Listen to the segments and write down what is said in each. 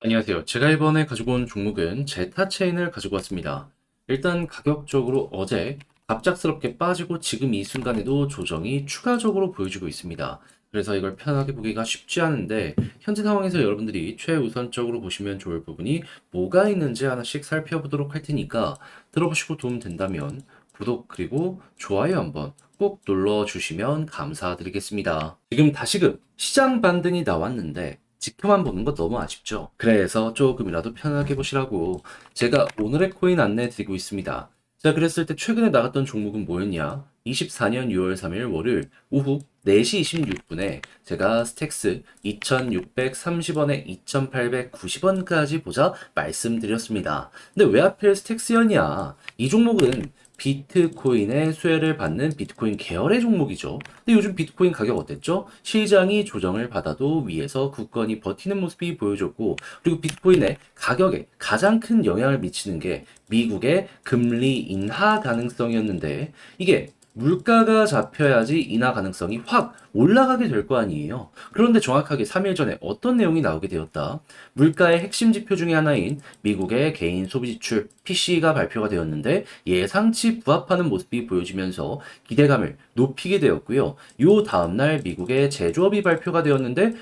안녕하세요. 제가 이번에 가지고 온 종목은 제타체인을 가지고 왔습니다. 일단 가격적으로 어제 갑작스럽게 빠지고 지금 이 순간에도 조정이 추가적으로 보여주고 있습니다. 그래서 이걸 편하게 보기가 쉽지 않은데 현재 상황에서 여러분들이 최우선적으로 보시면 좋을 부분이 뭐가 있는지 하나씩 살펴보도록 할 테니까 들어보시고 도움 된다면 구독 그리고 좋아요 한번 꼭 눌러주시면 감사드리겠습니다. 지금 다시금 시장 반등이 나왔는데 지표만 보는 거 너무 아쉽죠? 그래서 조금이라도 편하게 보시라고 제가 오늘의 코인 안내 드리고 있습니다. 자, 그랬을 때 최근에 나갔던 종목은 뭐였냐? 24년 6월 3일 월요일 오후 4시 26분에 제가 스택스 2,630원에 2,890원까지 보자 말씀드렸습니다. 근데 왜 하필 스택스였냐? 이 종목은 비트코인의 수혜를 받는 비트코인 계열의 종목이죠. 근데 요즘 비트코인 가격 어땠죠? 시장이 조정을 받아도 위에서 굳건히 버티는 모습이 보여줬고, 그리고 비트코인의 가격에 가장 큰 영향을 미치는 게 미국의 금리 인하 가능성이었는데, 이게 물가가 잡혀야지 인하 가능성이 확 올라가게 될 거 아니에요. 그런데 정확하게 3일 전에 어떤 내용이 나오게 되었다. 물가의 핵심 지표 중에 하나인 미국의 개인 소비 지출 PC가 발표가 되었는데 예상치 부합하는 모습이 보여지면서 기대감을 높이게 되었고요. 요 다음날 미국의 제조업이 발표가 되었는데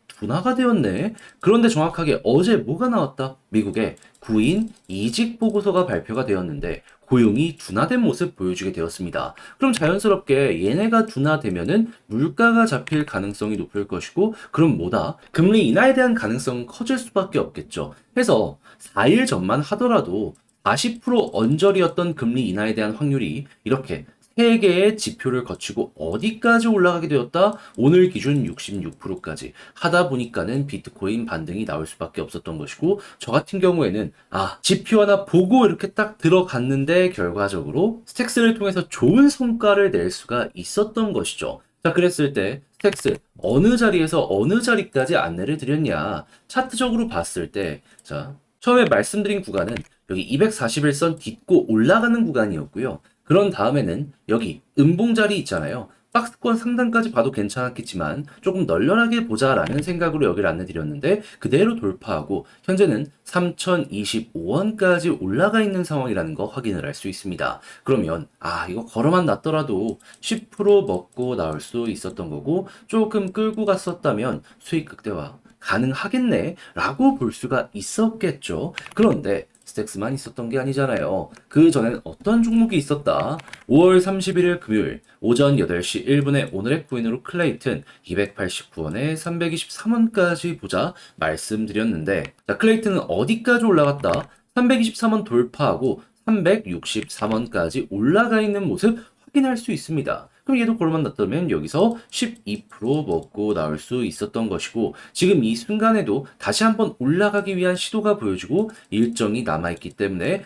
둔화가 되었네. 그런데 정확하게 어제 뭐가 나왔다? 미국의 구인 이직 보고서가 발표가 되었는데 고용이 둔화된 모습 보여주게 되었습니다. 그럼 자연스럽게 얘네가 둔화되면은 물가가 잡힐 가능성이 높을 것이고, 그럼 뭐다? 금리 인하에 대한 가능성은 커질 수밖에 없겠죠. 해서 4일 전만 하더라도 40% 언저리였던 금리 인하에 대한 확률이 이렇게 3개의 지표를 거치고 어디까지 올라가게 되었다? 오늘 기준 66%까지 하다 보니까는 비트코인 반등이 나올 수밖에 없었던 것이고, 저 같은 경우에는 지표 하나 보고 이렇게 딱 들어갔는데 결과적으로 스택스를 통해서 좋은 성과를 낼 수가 있었던 것이죠. 자, 그랬을 때 스택스 어느 자리에서 어느 자리까지 안내를 드렸냐? 차트적으로 봤을 때, 자, 처음에 말씀드린 구간은 여기 241선 딛고 올라가는 구간이었고요. 그런 다음에는 여기 음봉 자리 있잖아요. 박스권 상단까지 봐도 괜찮았겠지만 조금 널널하게 보자라는 생각으로 여기를 안내드렸는데 그대로 돌파하고 현재는 3,025원까지 올라가 있는 상황이라는 거 확인을 할 수 있습니다. 그러면 이거 걸어만 놨더라도 10% 먹고 나올 수 있었던 거고 조금 끌고 갔었다면 수익 극대화 가능하겠네 라고 볼 수가 있었겠죠. 그런데 스택스만 있었던 게 아니잖아요. 그 전엔 어떤 종목이 있었다? 5월 31일 금요일 오전 8시 1분에 오늘의 코인으로 클레이튼 289원에 323원까지 보자 말씀드렸는데, 자, 클레이튼은 어디까지 올라갔다? 323원 돌파하고 363원까지 올라가 있는 모습 확인할 수 있습니다. 그럼 얘도 골만 났다면 여기서 12% 먹고 나올 수 있었던 것이고, 지금 이 순간에도 다시 한번 올라가기 위한 시도가 보여지고 일정이 남아있기 때문에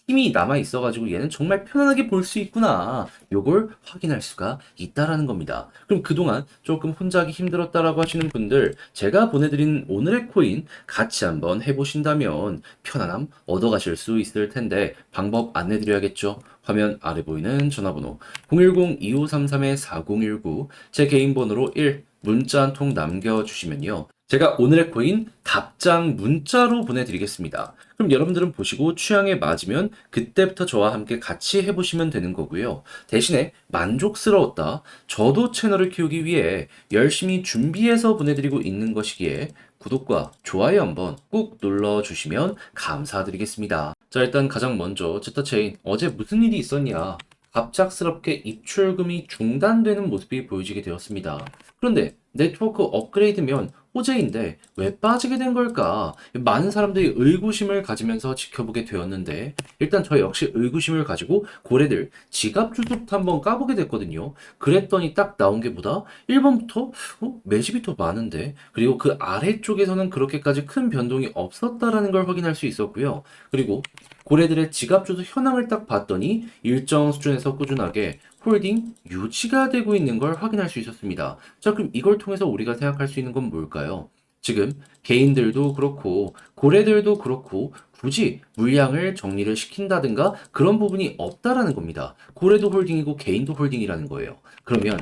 힘이 남아있어가지고 얘는 정말 편안하게 볼 수 있구나, 요걸 확인할 수가 있다라는 겁니다. 그럼 그동안 조금 혼자 하기 힘들었다라고 하시는 분들, 제가 보내드린 오늘의 코인 같이 한번 해보신다면 편안함 얻어가실 수 있을 텐데 방법 안내드려야겠죠. 화면 아래 보이는 전화번호 010-2533-4019, 제 개인 번호로 1 문자 한 통 남겨주시면요, 제가 오늘의 코인 답장 문자로 보내드리겠습니다. 그럼 여러분들은 보시고 취향에 맞으면 그때부터 저와 함께 같이 해보시면 되는 거고요. 대신에 만족스러웠다, 저도 채널을 키우기 위해 열심히 준비해서 보내드리고 있는 것이기에 구독과 좋아요 한번 꾹 눌러주시면 감사드리겠습니다. 자, 일단 가장 먼저 제타체인 어제 무슨 일이 있었냐? 갑작스럽게 입출금이 중단되는 모습이 보여지게 되었습니다. 그런데 네트워크 업그레이드면 호재인데 왜 빠지게 된 걸까? 많은 사람들이 의구심을 가지면서 지켜보게 되었는데, 일단 저 역시 의구심을 가지고 고래들 지갑 주소부터 한번 까보게 됐거든요. 그랬더니 딱 나온 게 뭐다? 1번부터 매집이 더 많은데, 그리고 그 아래쪽에서는 그렇게까지 큰 변동이 없었다라는 걸 확인할 수 있었고요. 그리고 고래들의 지갑 주소 현황을 딱 봤더니 일정 수준에서 꾸준하게 홀딩 유지가 되고 있는 걸 확인할 수 있었습니다. 자, 그럼 이걸 통해서 우리가 생각할 수 있는 건 뭘까요? 지금 개인들도 그렇고 고래들도 그렇고 굳이 물량을 정리를 시킨다든가 그런 부분이 없다라는 겁니다. 고래도 홀딩이고 개인도 홀딩이라는 거예요. 그러면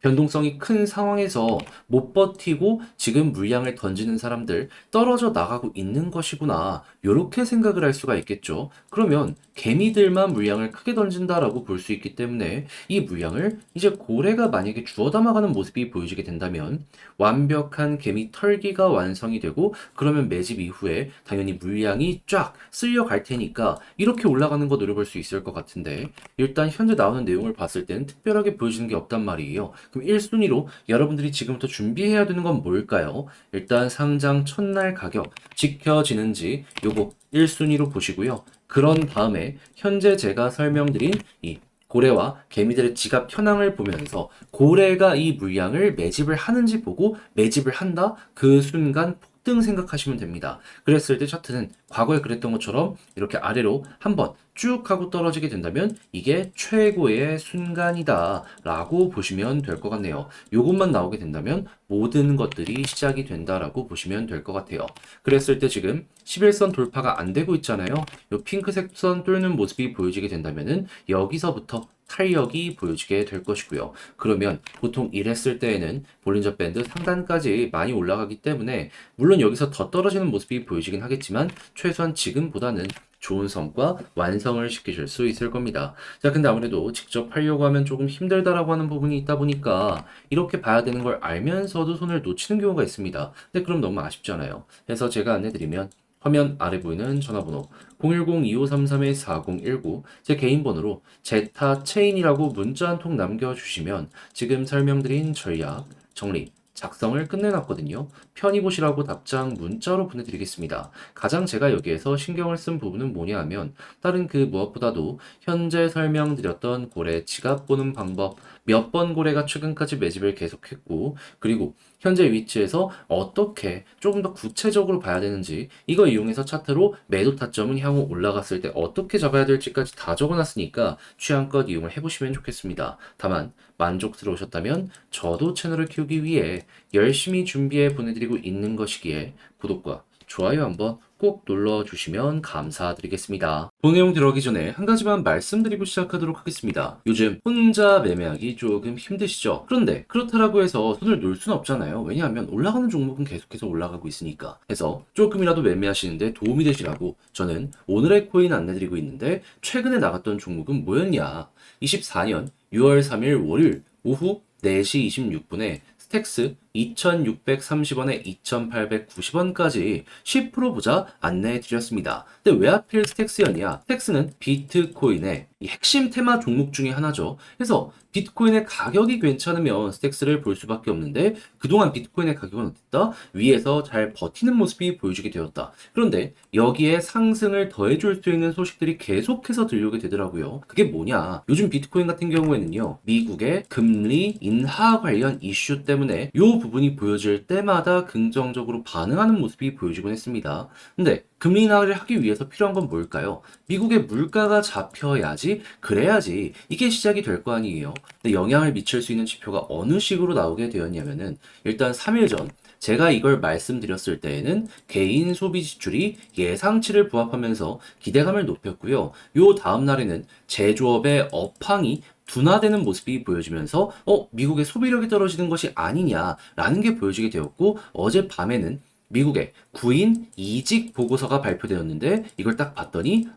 변동성이 큰 상황에서 못 버티고 지금 물량을 던지는 사람들 떨어져 나가고 있는 것이구나. 이렇게 생각을 할 수가 있겠죠. 그러면 개미들만 물량을 크게 던진다라고 볼 수 있기 때문에 이 물량을 이제 고래가 만약에 주워 담아가는 모습이 보여지게 된다면 완벽한 개미 털기가 완성이 되고 그러면 매집 이후에 당연히 물량이 쫙 쓸려갈 테니까 이렇게 올라가는 거 노려볼 수 있을 것 같은데 일단 현재 나오는 내용을 봤을 때는 특별하게 보여지는 게 없단 말이에요. 그럼 1순위로 여러분들이 지금부터 준비해야 되는 건 뭘까요? 일단 상장 첫날 가격 지켜지는지 요거 1순위로 보시고요. 그런 다음에 현재 제가 설명드린 이 고래와 개미들의 지갑 현황을 보면서 고래가 이 물량을 매집을 하는지 보고 매집을 한다? 그 순간 폭등 생각하시면 됩니다. 그랬을 때 차트는 과거에 그랬던 것처럼 이렇게 아래로 한번 쭉 하고 떨어지게 된다면 이게 최고의 순간이다 라고 보시면 될 것 같네요. 요것만 나오게 된다면 모든 것들이 시작이 된다라고 보시면 될 것 같아요. 그랬을 때 지금 11선 돌파가 안 되고 있잖아요. 요 핑크색 선 뚫는 모습이 보여지게 된다면은 여기서부터 탄력이 보여지게 될 것이고요. 그러면 보통 이랬을 때에는 볼린저 밴드 상단까지 많이 올라가기 때문에 물론 여기서 더 떨어지는 모습이 보여지긴 하겠지만 최소한 지금보다는 좋은 성과 완성을 시키실 수 있을 겁니다. 자, 근데 아무래도 직접 하려고 하면 조금 힘들다라고 하는 부분이 있다 보니까 이렇게 봐야 되는 걸 알면서도 손을 놓치는 경우가 있습니다. 근데 그럼 너무 아쉽잖아요. 그래서 제가 안내드리면 화면 아래 보이는 전화번호 010-2533-4019 제 개인 번호로 제타 체인이라고 문자 한 통 남겨주시면 지금 설명드린 전략, 정리, 작성을 끝내놨거든요. 편히 보시라고 답장 문자로 보내드리겠습니다. 가장 제가 여기에서 신경을 쓴 부분은 뭐냐 하면 다른 그 무엇보다도 현재 설명드렸던 고래 지갑 보는 방법 몇 번 고래가 최근까지 매집을 계속했고 그리고 현재 위치에서 어떻게 조금 더 구체적으로 봐야 되는지 이거 이용해서 차트로 매도 타점은 향후 올라갔을 때 어떻게 잡아야 될지까지 다 적어놨으니까 취향껏 이용을 해보시면 좋겠습니다. 다만 만족스러우셨다면 저도 채널을 키우기 위해 열심히 준비해 보내드리고 있는 것이기에 구독과 좋아요 한번 꼭 눌러주시면 감사드리겠습니다. 본 내용 들어가기 전에 한 가지만 말씀드리고 시작하도록 하겠습니다. 요즘 혼자 매매하기 조금 힘드시죠? 그런데 그렇다라고 해서 손을 놓을 수는 없잖아요. 왜냐하면 올라가는 종목은 계속해서 올라가고 있으니까. 해서 조금이라도 매매하시는데 도움이 되시라고 저는 오늘의 코인 안내드리고 있는데 최근에 나갔던 종목은 뭐였냐? 24년 6월 3일 월요일 오후 4시 26분에 스택스 2,630원에 2,890원까지 10% 보자 안내해 드렸습니다. 근데 왜 하필 스택스였냐? 스택스는 비트코인의 이 핵심 테마 종목 중에 하나죠. 그래서 비트코인의 가격이 괜찮으면 스택스를 볼 수밖에 없는데 그동안 비트코인의 가격은 어땠다? 위에서 잘 버티는 모습이 보여주게 되었다. 그런데 여기에 상승을 더해줄 수 있는 소식들이 계속해서 들려오게 되더라고요. 그게 뭐냐? 요즘 비트코인 같은 경우에는요. 미국의 금리 인하 관련 이슈 때문에 요 부분이 보여질 때마다 긍정적으로 반응하는 모습이 보여지곤 했습니다. 근데 금리 인하를 하기 위해서 필요한 건 뭘까요? 미국의 물가가 잡혀야지, 그래야지 이게 시작이 될 거 아니에요. 근데 영향을 미칠 수 있는 지표가 어느 식으로 나오게 되었냐면은 일단 3일 전 제가 이걸 말씀드렸을 때에는 개인 소비 지출이 예상치를 부합하면서 기대감을 높였고요. 요 다음 날에는 제조업의 업황이 둔화되는 모습이 보여지면서 미국의 소비력이 떨어지는 것이 아니냐라는 게 보여지게 되었고 어젯밤에는 미국의 구인 이직 보고서가 발표되었는데 이걸 딱 봤더니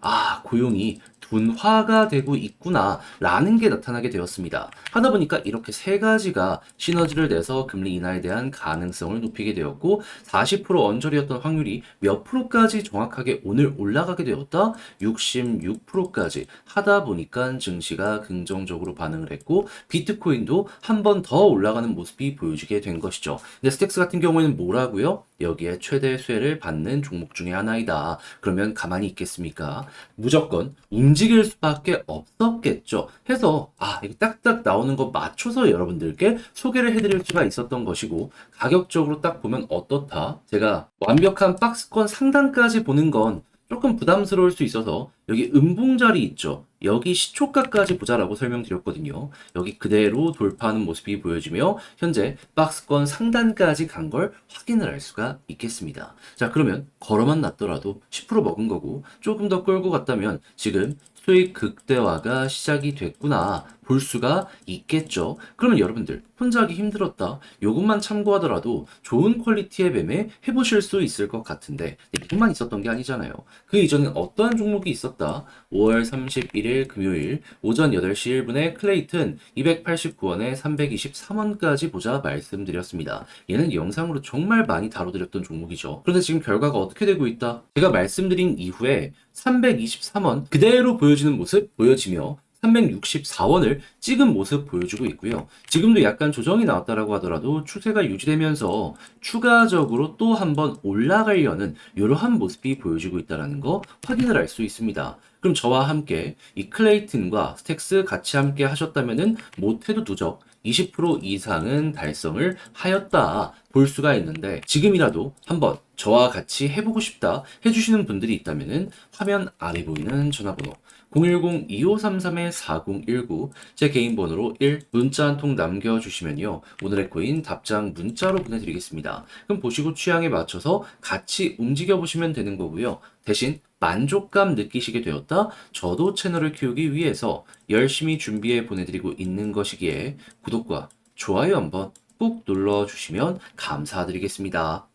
고용이 둔화가 되고 있구나 라는 게 나타나게 되었습니다. 하다 보니까 이렇게 세 가지가 시너지를 내서 금리 인하에 대한 가능성을 높이게 되었고 40% 언저리였던 확률이 몇 프로까지 정확하게 오늘 올라가게 되었다? 66%까지 하다 보니까 증시가 긍정적으로 반응을 했고 비트코인도 한 번 더 올라가는 모습이 보여지게 된 것이죠. 근데 스택스 같은 경우에는 뭐라고요? 여기에 최대 수혜를 받는 종목 중에 하나이다. 그러면 가만히 있겠습니까? 무조건 움직일 수밖에 없었겠죠. 해서 이거 딱딱 나오는 거 맞춰서 여러분들께 소개를 해드릴 수가 있었던 것이고 가격적으로 딱 보면 어떻다? 제가 완벽한 박스권 상단까지 보는 건 조금 부담스러울 수 있어서 여기 음봉자리 있죠? 여기 시초가까지 보자라고 설명드렸거든요. 여기 그대로 돌파하는 모습이 보여지며 현재 박스권 상단까지 간 걸 확인을 할 수가 있겠습니다. 자, 그러면 걸어만 놨더라도 10% 먹은 거고 조금 더 끌고 갔다면 지금 수익 극대화가 시작이 됐구나 볼 수가 있겠죠. 그러면 여러분들 혼자 하기 힘들었다. 요것만 참고하더라도 좋은 퀄리티의 매매 해보실 수 있을 것 같은데 이것만 있었던 게 아니잖아요. 그 이전엔 어떠한 종목이 있었다. 5월 31일 금요일 오전 8시 1분에 클레이튼 289원에 323원까지 보자 말씀드렸습니다. 얘는 영상으로 정말 많이 다뤄드렸던 종목이죠. 그런데 지금 결과가 어떻게 되고 있다? 제가 말씀드린 이후에 323원 그대로 보여지는 모습 보여지며 364원을 찍은 모습 보여주고 있고요. 지금도 약간 조정이 나왔다라고 하더라도 추세가 유지되면서 추가적으로 또 한번 올라가려는 이러한 모습이 보여지고 있다는 거 확인을 할 수 있습니다. 그럼 저와 함께 이 클레이튼과 스택스 같이 함께 하셨다면은 못해도 누적 20% 이상은 달성을 하였다 볼 수가 있는데 지금이라도 한번 저와 같이 해보고 싶다 해주시는 분들이 있다면은 화면 아래 보이는 전화번호 010-2533-4019 제 개인 번호로 1 문자 한 통 남겨주시면요. 오늘의 코인 답장 문자로 보내드리겠습니다. 그럼 보시고 취향에 맞춰서 같이 움직여 보시면 되는 거고요. 대신 만족감 느끼시게 되었다? 저도 채널을 키우기 위해서 열심히 준비해 보내드리고 있는 것이기에 구독과 좋아요 한번 꾹 눌러주시면 감사드리겠습니다.